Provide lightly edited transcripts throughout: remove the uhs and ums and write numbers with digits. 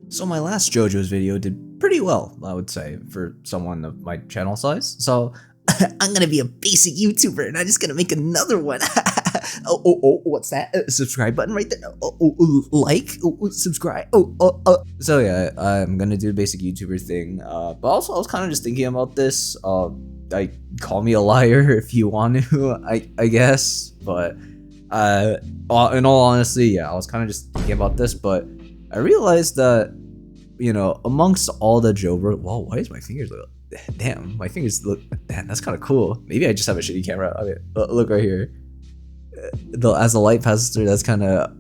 So my last JoJo's video did pretty well, I would say, for someone of my channel size. So I'm gonna be a basic YouTuber and I'm just gonna make another one. What's that? Subscribe button right there. Like, subscribe. So yeah, I'm gonna do a basic YouTuber thing. But also I was kind of just thinking about this. Like, call me a liar if you want to, I guess. But in all honesty, yeah, I was kind of just thinking about this, but I realized that, you know, amongst all the JoBro, whoa, why is my fingers look? Damn, my fingers look. Damn, that's kind of cool. Maybe I just have a shitty camera. Okay, look right here. As the light passes through, that's kind of.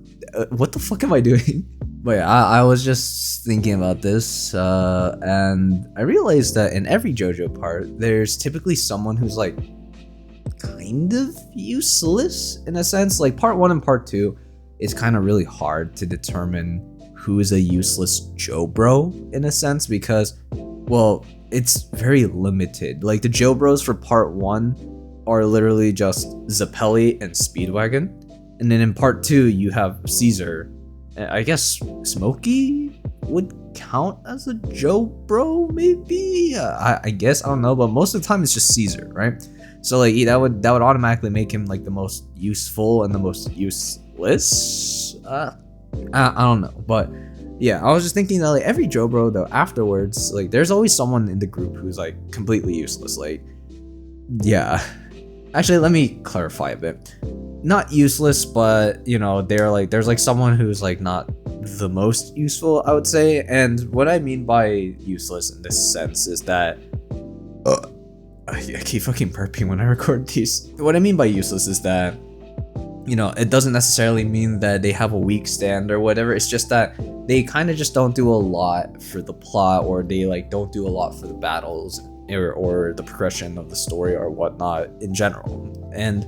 What the fuck am I doing? But yeah, I was just thinking about this, and I realized that in every JoJo part, there's typically someone who's like kind of useless in a sense. Like part 1 and part 2 is kind of really hard to determine who is a useless JoBro in a sense, because, well, it's very limited. Like the JoBros for part 1 are literally just Zeppeli and Speedwagon, and then in part 2 you have Caesar. I guess Smokey would count as a JoBro, maybe. I guess, I don't know, but most of the time it's just Caesar, right? So like that would automatically make him like the most useful and the most useless. I don't know, but yeah, I was just thinking that like every JoBro though afterwards, like there's always someone in the group who's like completely useless. Like, yeah, actually let me clarify a bit. Not useless, but you know, they're like, there's like someone who's like not the most useful, I would say. And what I mean by useless in this sense is that I keep fucking burping when I record these. What I mean by useless is that, you know, it doesn't necessarily mean that they have a weak stand or whatever. It's just that they kind of just don't do a lot for the plot, or they like don't do a lot for the battles or the progression of the story or whatnot in general. And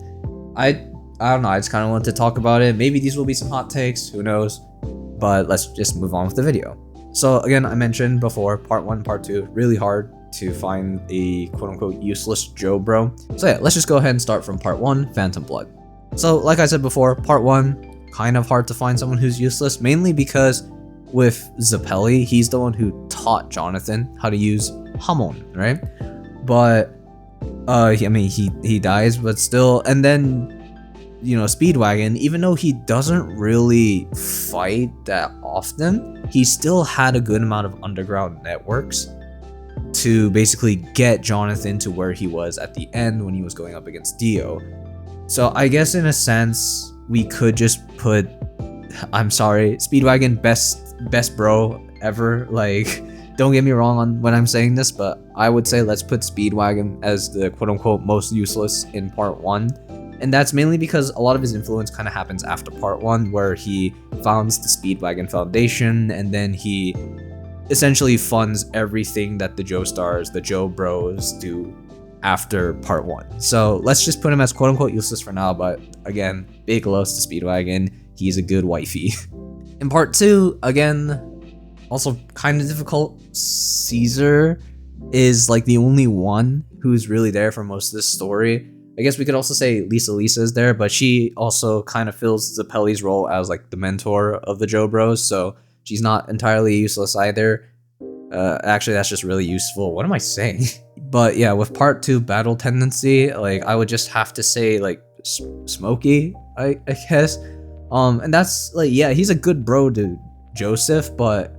I don't know, I just kind of wanted to talk about it. Maybe these will be some hot takes, who knows? But let's just move on with the video. So again, I mentioned before, part 1, part 2, really hard to find a quote-unquote useless JoBro. So yeah, let's just go ahead and start from part 1, Phantom Blood. So like I said before, part 1, kind of hard to find someone who's useless, mainly because with Zeppeli, he's the one who taught Jonathan how to use Hamon, right? But I mean, he dies, but still. And then, you know, Speedwagon, even though he doesn't really fight that often, he still had a good amount of underground networks to basically get Jonathan to where he was at the end when he was going up against Dio. So I guess in a sense, we could just put, I'm sorry, Speedwagon, best bro ever. Like, don't get me wrong on when I'm saying this, but I would say let's put Speedwagon as the quote-unquote most useless in part 1. And that's mainly because a lot of his influence kind of happens after part 1, where he founds the Speedwagon Foundation, and then he essentially funds everything that the JoStars, the JoBros do after part 1. So let's just put him as quote-unquote useless for now, but again, big loves to Speedwagon. He's a good wifey. In part 2, again, also kind of difficult. Caesar is like the only one who's really there for most of this story. I guess we could also say Lisa is there, but she also kind of fills Zeppeli's role as like the mentor of the JoBros, so she's not entirely useless either. Actually, that's just really useful. What am I saying? But yeah, with part 2, battle tendency, like I would just have to say like Smokey, I guess. And that's like, yeah, he's a good bro to Joseph, but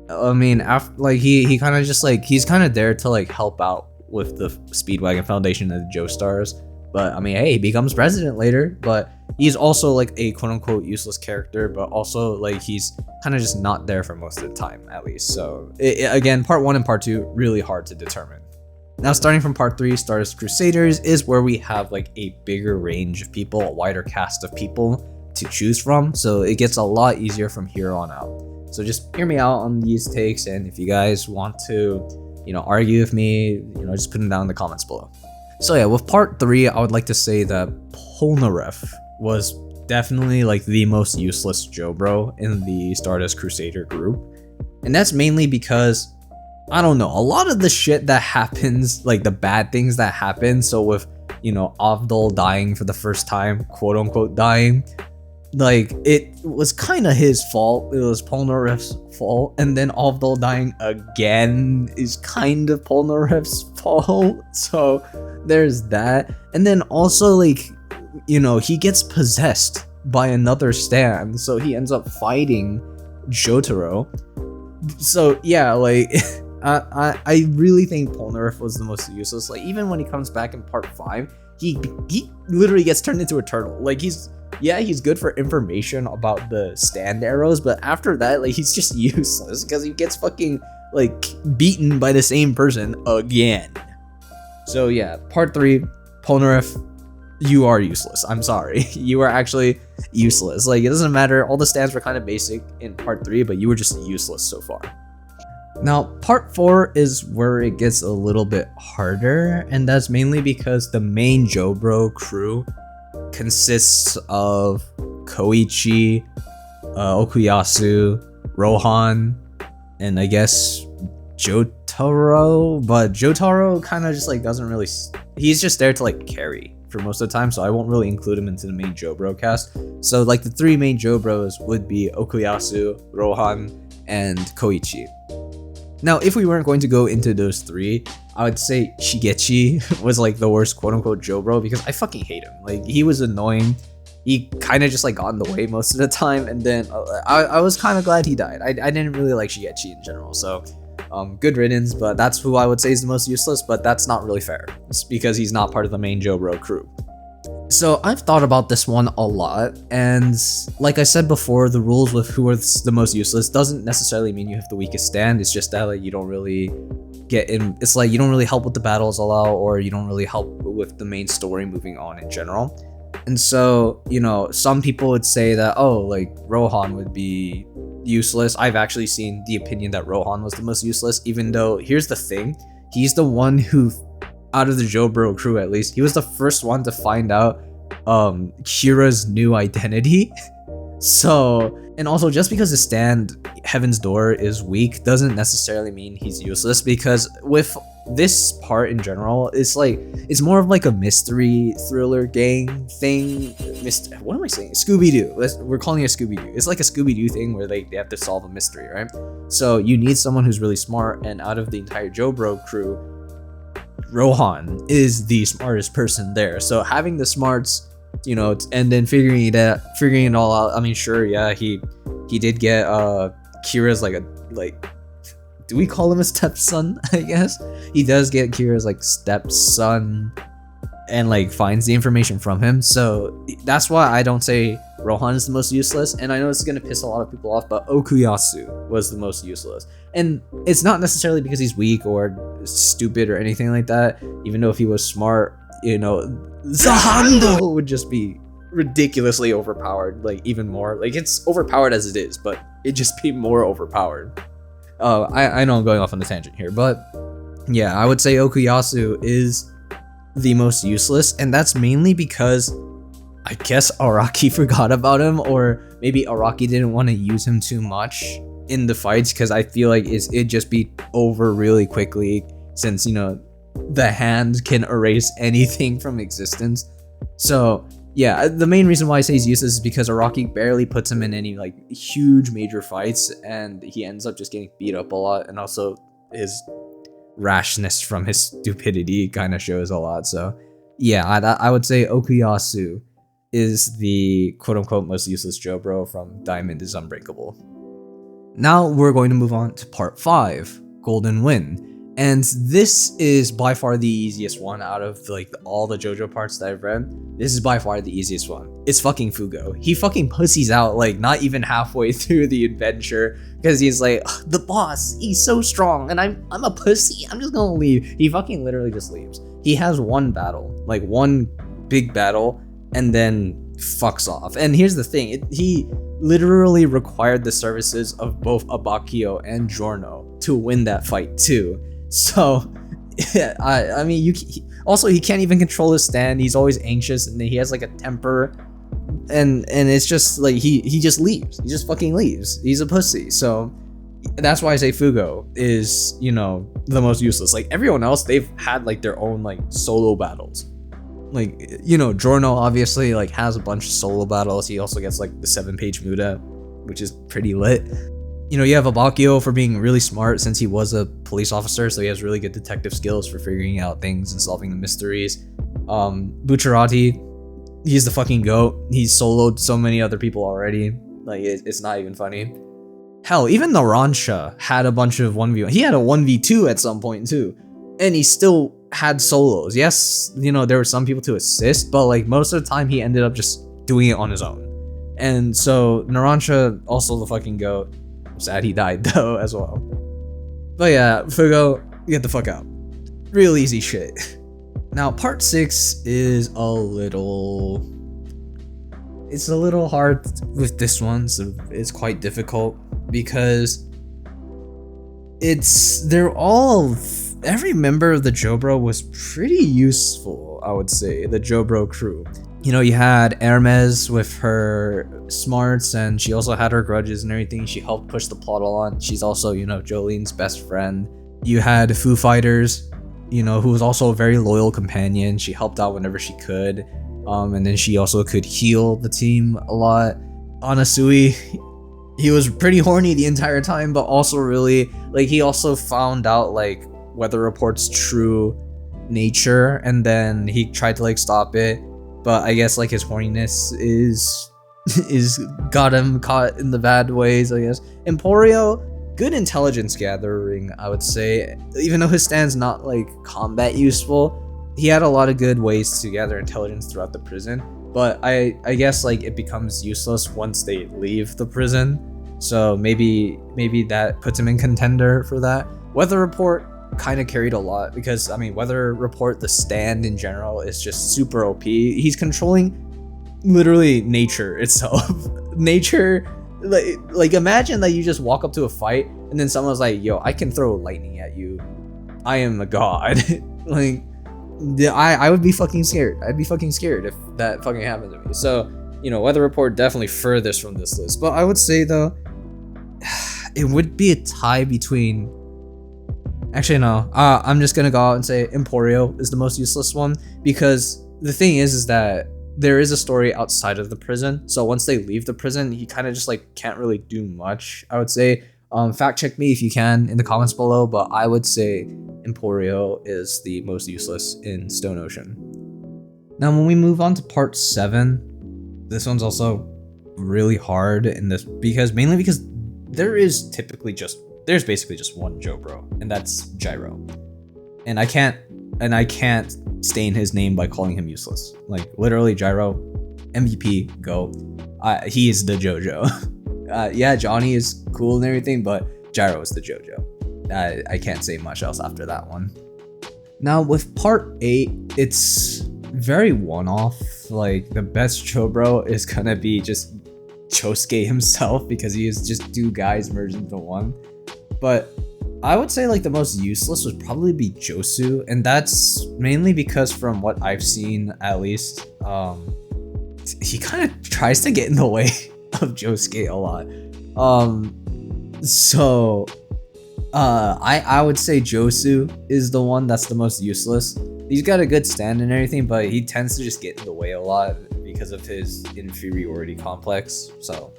I mean, after like he kind of just like, he's kind of there to like help out with the Speedwagon Foundation and the JoStars. But I mean, hey, he becomes president later, but he's also like a quote-unquote useless character, but also like he's kind of just not there for most of the time, at least. So again, part 1 and part 2, really hard to determine. Now starting from part 3, Stardust Crusaders, is where we have like a bigger range of people, a wider cast of people to choose from, so it gets a lot easier from here on out. So just hear me out on these takes, and if you guys want to, you know, argue with me, you know, just put them down in the comments below. So yeah, with part 3, I would like to say that Polnareff was definitely like the most useless JoBro in the Stardust Crusader group. And that's mainly because, I don't know, a lot of the shit that happens, like the bad things that happen, so with, you know, Avdol dying for the first time, quote unquote dying, like it was kind of his fault. It was Polnareff's fault, and then Avdol dying again is kind of Polnareff's fault. So there's that, and then also like, you know, he gets possessed by another stand, so he ends up fighting Jotaro. So yeah, like I really think Polnareff was the most useless. Like even when he comes back in part 5, he literally gets turned into a turtle. Like he's good for information about the stand arrows, but after that, like he's just useless because he gets fucking like beaten by the same person again. So yeah, part 3, Polnareff, you are useless. I'm sorry. You are actually useless. Like it doesn't matter. All the stands were kind of basic in part 3, but you were just useless so far. Now, part 4 is where it gets a little bit harder, and that's mainly because the main JoBro crew consists of Koichi, Okuyasu, Rohan, and I guess Jotaro, but Jotaro kind of just like doesn't really, he's just there to like carry for most of the time, so I won't really include him into the main JoBro cast. So like the 3 main JoBros would be Okuyasu, Rohan, and Koichi. Now, if we weren't going to go into those 3, I would say Shigechi was like the worst quote-unquote JoBro because I fucking hate him. Like he was annoying. He kind of just like got in the way most of the time, and then I was kind of glad he died. I didn't really like Shigechi in general, so good riddance, but that's who I would say is the most useless, but that's not really fair. It's because he's not part of the main JoBro crew. So I've thought about this one a lot, and like I said before, the rules with who are the most useless doesn't necessarily mean you have the weakest stand. It's just that like you don't really get in, it's like you don't really help with the battles a lot, or you don't really help with the main story moving on in general. And so, you know, some people would say that, oh, like Rohan would be useless. I've actually seen the opinion that Rohan was the most useless, even though here's the thing, he's the one who, out of the JoBro crew at least, he was the first one to find out Kira's new identity. So, and also just because the stand Heaven's Door is weak doesn't necessarily mean he's useless, because with this part in general, it's like, it's more of like a mystery thriller gang thing. What am I saying? Scooby-Doo. We're calling it Scooby-Doo. It's like a Scooby-Doo thing where they have to solve a mystery, right? So you need someone who's really smart, and out of the entire JoBro crew, Rohan is the smartest person there. So having the smarts, you know, and then figuring it all out. I mean, sure, yeah, he did get Kira's like do we call him a stepson? I guess he does get Kira's like stepson, and like finds the information from him. So that's why I don't say Rohan is the most useless. And I know this is gonna piss a lot of people off, but Okuyasu was the most useless. And it's not necessarily because he's weak or stupid or anything like that. Even though if he was smart, you know, Zahando would just be ridiculously overpowered, like even more. Like it's overpowered as it is, but it'd just be more overpowered. I know I'm going off on a tangent here, but yeah, I would say Okuyasu is the most useless, and that's mainly because I guess Araki forgot about him, or maybe Araki didn't want to use him too much in the fights, because I feel like it'd just be over really quickly, since, you know, the hand can erase anything from existence. So yeah, the main reason why I say he's useless is because Araki barely puts him in any like huge major fights, and he ends up just getting beat up a lot, and also his rashness from his stupidity kind of shows a lot. So yeah, I would say Okuyasu is the quote-unquote most useless JoBro from Diamond is Unbreakable. Now we're going to move on to part 5, Golden Wind. And this is by far the easiest one out of like all the JoJo parts that I've read. This is by far the easiest one. It's fucking Fugo. He fucking pussies out like not even halfway through the adventure, because he's like, the boss, he's so strong, and I'm a pussy, I'm just gonna leave. He fucking literally just leaves. He has one battle, like one big battle, and then fucks off. And here's the thing, he literally required the services of both Abakio and Giorno to win that fight too. So yeah, I mean, he can't even control his stand. He's always anxious, and he has like a temper, and it's just like he just leaves. He just fucking leaves. He's a pussy. So that's why I say Fugo is, you know, the most useless. Like everyone else, they've had like their own like solo battles. Like, you know, Giorno obviously like has a bunch of solo battles. He also gets like the 7-page Muda, which is pretty lit. You know, you have Abakio for being really smart since he was a police officer, so he has really good detective skills for figuring out things and solving the mysteries. Bucciarati, he's the fucking GOAT. He's soloed so many other people already. Like, it's not even funny. Hell, even Narancia had a bunch of 1v1. He had a 1v2 at some point too. And he still had solos. Yes, you know, there were some people to assist, but like most of the time he ended up just doing it on his own. And so Narancia, also the fucking GOAT. I'm sad he died though as well. But yeah, Fugo, get the fuck out. Real easy shit. Now part 6 is a little hard with this one, so it's quite difficult because every member of the JoBro was pretty useful, I would say, the JoBro crew. You know, you had Hermes with her smarts, and she also had her grudges and everything. She helped push the plot along. She's also, you know, Jolene's best friend. You had Foo Fighters, you know, who was also a very loyal companion. She helped out whenever she could. And then she also could heal the team a lot. Anasui, he was pretty horny the entire time, but also really, like, he also found out, like, Weather Report's true nature, and then he tried to, like, stop it. But I guess, like, his horniness is got him caught in the bad ways, I guess. Emporio, good intelligence gathering, I would say. Even though his stand's not, like, combat useful, he had a lot of good ways to gather intelligence throughout the prison. But I guess, like, it becomes useless once they leave the prison. So maybe that puts him in contender for that. Weather Report kind of carried a lot because, I mean, Weather Report, the stand in general, is just super OP. He's controlling literally nature itself. Nature, like imagine that you just walk up to a fight and then someone's like, yo, I can throw lightning at you. I am a god. Like, I would be fucking scared. I'd be fucking scared if that fucking happened to me. So, you know, Weather Report definitely furthest from this list. But I would say, though, it would be a tie between... Actually, no. I'm just gonna go out and say Emporio is the most useless one, because the thing is that there is a story outside of the prison. So once they leave the prison, he kind of just like can't really do much, I would say. Fact check me if you can in the comments below, but I would say Emporio is the most useless in Stone Ocean. Now, when we move on to part 7, this one's also really hard in this mainly because there's basically just one JoBro, and that's Gyro. And I can't stain his name by calling him useless. Like, literally, Gyro, MVP, go. He is the JoJo. Yeah, Johnny is cool and everything, but Gyro is the JoJo. I can't say much else after that one. Now, with part 8, it's very one-off. Like, the best JoBro is gonna be just Chosuke himself, because he is just 2 guys merged into one. But I would say, like, the most useless would probably be Josu, and that's mainly because from what I've seen, at least, he kind of tries to get in the way of Josuke a lot. I would say Josu is the one that's the most useless. He's got a good stand and everything, but he tends to just get in the way a lot because of his inferiority complex. So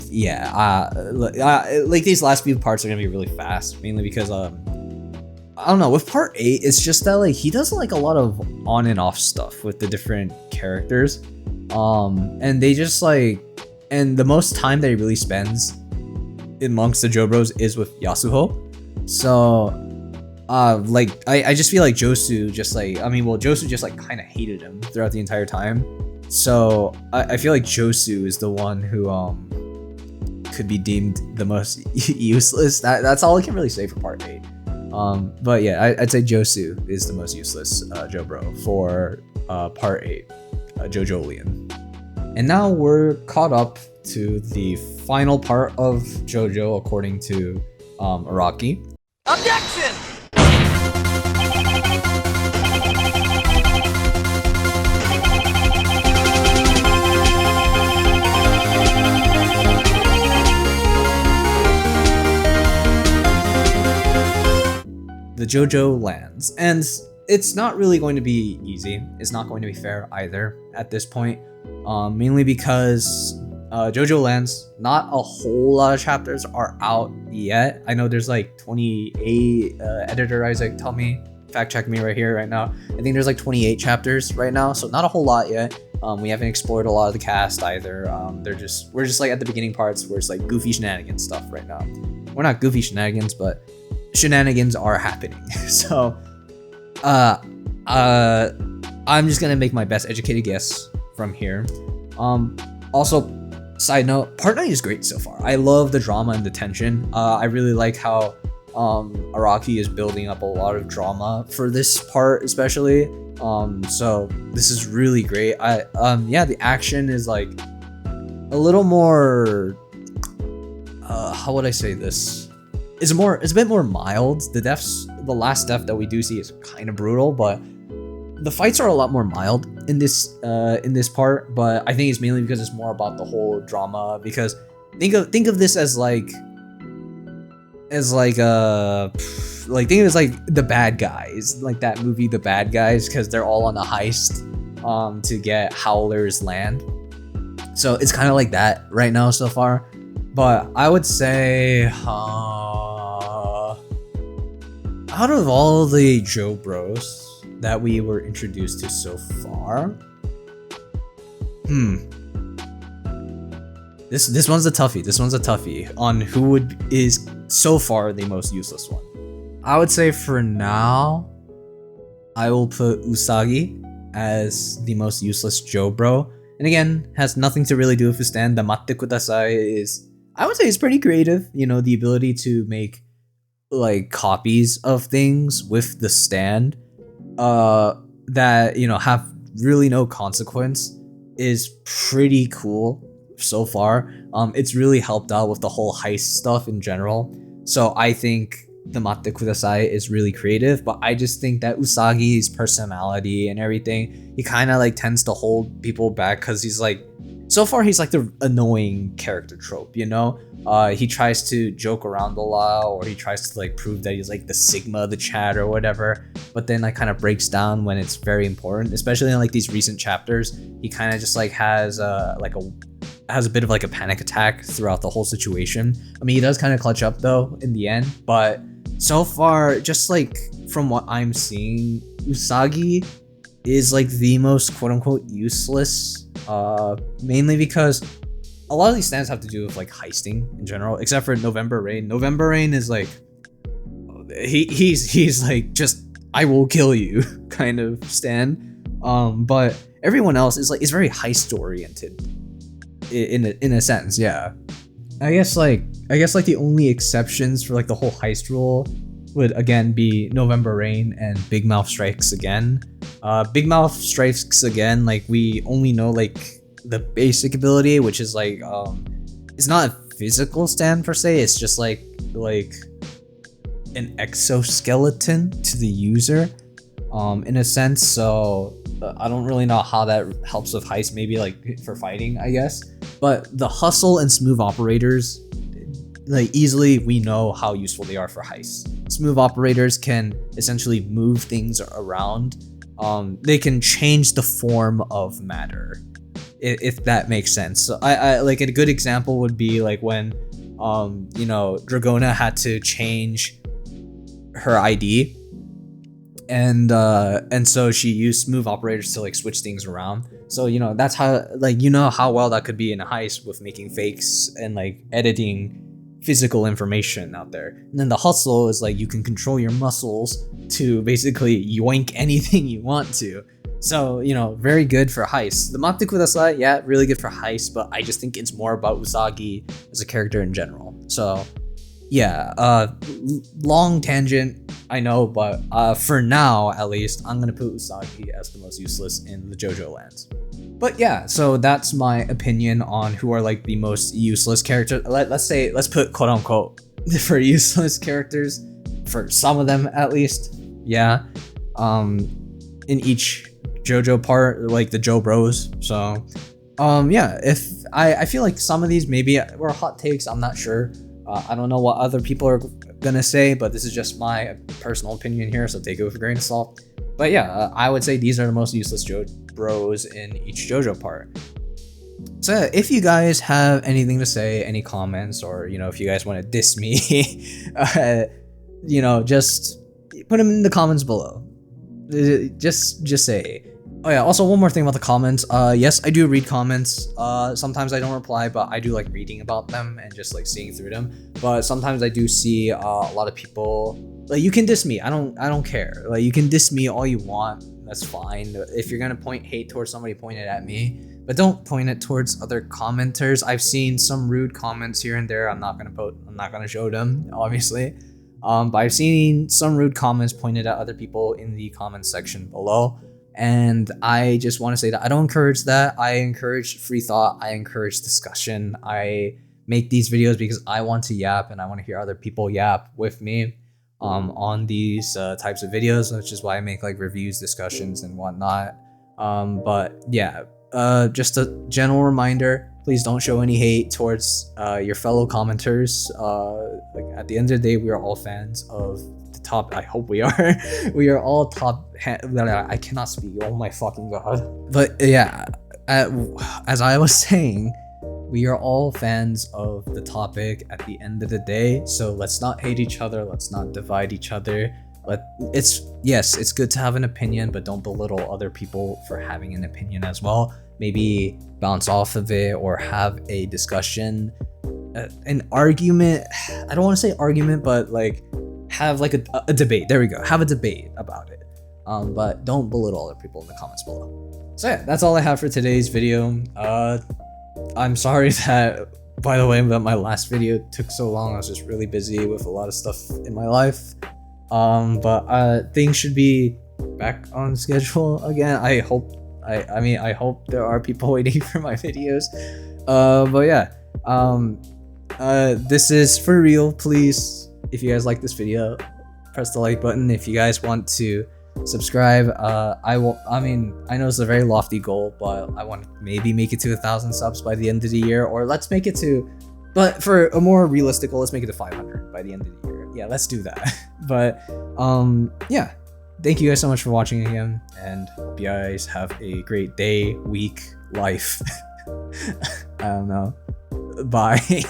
yeah, like these last few parts are gonna be really fast, mainly because I don't know, with part 8, it's just that, like, he does like a lot of on and off stuff with the different characters, and they just like, and the most time that he really spends amongst the JoBros is with Yasuho. So like I just feel like Josu just like, Josu just like kind of hated him throughout the entire time. So I feel like Josu is the one who could be deemed the most useless. That's all I can really say for part 8. But yeah, I'd say Josu is the most useless JoBro for part 8, JoJolian. And now we're caught up to the final part of JoJo according to Araki. Objection! The JoJo lands, and it's not really going to be easy. It's not going to be fair either at this point. Mainly because JoJo Lands, not a whole lot of chapters are out yet. I know there's like 28, editor Isaac, tell me, fact check me right here, right now. I think there's like 28 chapters right now, so not a whole lot yet. We haven't explored a lot of the cast either. We're just like at the beginning parts where it's like goofy shenanigans stuff right now. We're not goofy shenanigans, but shenanigans are happening. So, I'm just gonna make my best educated guess from here. Also, side note, part 9 is great so far. I love the drama and the tension. I really like how Araki is building up a lot of drama for this part, especially. So this is really great. Yeah, the action is like a little more. How would I say this? It's a bit more mild. The last death that we do see is kind of brutal, but the fights are a lot more mild in this part. But I think it's mainly because it's more about the whole drama. Because think of this as like think of it as like The Bad Guys, like that movie The Bad Guys, because they're all on a heist to get Howler's land. So it's kind of like that right now so far. But I would say out of all the JoBros that we were introduced to so far, This one's a toughie. This one's a toughie on who is so far the most useless one. I would say for now, I will put Usagi as the most useless JoBro. And again, has nothing to really do with his stand. The Matte Kudasai is, I would say, it's pretty creative. You know, the ability to make like copies of things with the stand that, you know, have really no consequence is pretty cool so far. It's really helped out with the whole heist stuff in general. So I think the Matte Kudasai is really creative, but I just think that Usagi's personality and everything, he kind of like tends to hold people back because he's like, so far he's like the annoying character trope, you know? He tries to joke around a lot, or he tries to like prove that he's like the Sigma of the chat or whatever, but then like kind of breaks down when it's very important, especially in like these recent chapters. He kind of just like has a bit of like a panic attack throughout the whole situation. I mean, he does kind of clutch up though in the end, but so far, just like from what I'm seeing, Usagi is like the most quote-unquote useless, mainly because a lot of these stands have to do with like heisting in general, except for November Rain. November Rain is like, he's like just I will kill you kind of stand, but everyone else is like very heist oriented in a sense. Yeah, I guess like the only exceptions for like the whole heist rule would again be November Rain and Big Mouth Strikes Again. Big Mouth Strikes Again, like we only know like the basic ability, which is like it's not a physical stand per se, it's just like an exoskeleton to the user in a sense. So I don't really know how that helps with heist, maybe like for fighting, I guess. But the hustle and smooth operators, like easily we know how useful they are for heists. Smooth operators can essentially move things around. They can change the form of matter, if that makes sense. So I like a good example would be like when you know, Dragona had to change her ID, and so she used smooth operators to like switch things around. So you know, that's how, like, you know how well that could be in a heist with making fakes and like editing physical information out there. And then the hustle is like you can control your muscles to basically yoink anything you want to. So, you know, very good for heists. The Matte Kudasai, yeah, really good for heists, but I just think it's more about Usagi as a character in general. So, yeah, long tangent, I know, but for now, at least, I'm gonna put Usagi as the most useless in the JoJo lands. But yeah, so that's my opinion on who are like the most useless characters. Let's put quote unquote for useless characters, for some of them at least. Yeah, in each JoJo part, like the JoBros. So yeah, if I feel like some of these maybe were hot takes, I'm not sure. I don't know what other people are gonna say, but this is just my personal opinion here, so take it with a grain of salt. But yeah, I would say these are the most useless JoBros in each JoJo part. So if you guys have anything to say, any comments, or if you guys want to diss me, just put them in the comments below. Just say. Oh yeah, also one more thing about the comments. Yes, I do read comments. Sometimes I don't reply, but I do like reading about them and just like seeing through them. But sometimes I do see a lot of people, like, you can diss me. I don't care. Like, you can diss me all you want. That's fine. If you're gonna point hate towards somebody, point it at me. But don't point it towards other commenters. I've seen some rude comments here and there. I'm not gonna show them, obviously. But I've seen some rude comments pointed at other people in the comment section below. And I just want to say that I don't encourage that. I encourage free thought. I encourage discussion. I make these videos because I want to yap and I want to hear other people yap with me on these types of videos, which is why I make like reviews, discussions, and whatnot. But yeah, just a general reminder, please don't show any hate towards your fellow commenters. Like, at the end of the day, we are all fans of the top. I hope we are. We are all top. I cannot speak. Oh my fucking god. But yeah, as I was saying, we are all fans of the topic at the end of the day. So let's not hate each other. Let's not divide each other. It's good to have an opinion, but don't belittle other people for having an opinion as well. Maybe bounce off of it or have a discussion, an argument. I don't want to say argument, but like have like a debate. There we go. Have a debate about it. But don't belittle other people in the comments below. So yeah, that's all I have for today's video. I'm sorry that, by the way, that my last video took so long. I was just really busy with a lot of stuff in my life. But things should be back on schedule again. I hope. I hope there are people waiting for my videos. But yeah, this is for real. Please, if you guys like this video, press the like button. If you guys want to subscribe, I know it's a very lofty goal, but I want to maybe make it to 1,000 subs by the end of the year, or let's make it to, but for a more realistic goal, let's make it to 500 by the end of the year. Yeah, let's do that. But yeah, thank you guys so much for watching again, and hope you guys have a great day, week, life. I don't know. Bye.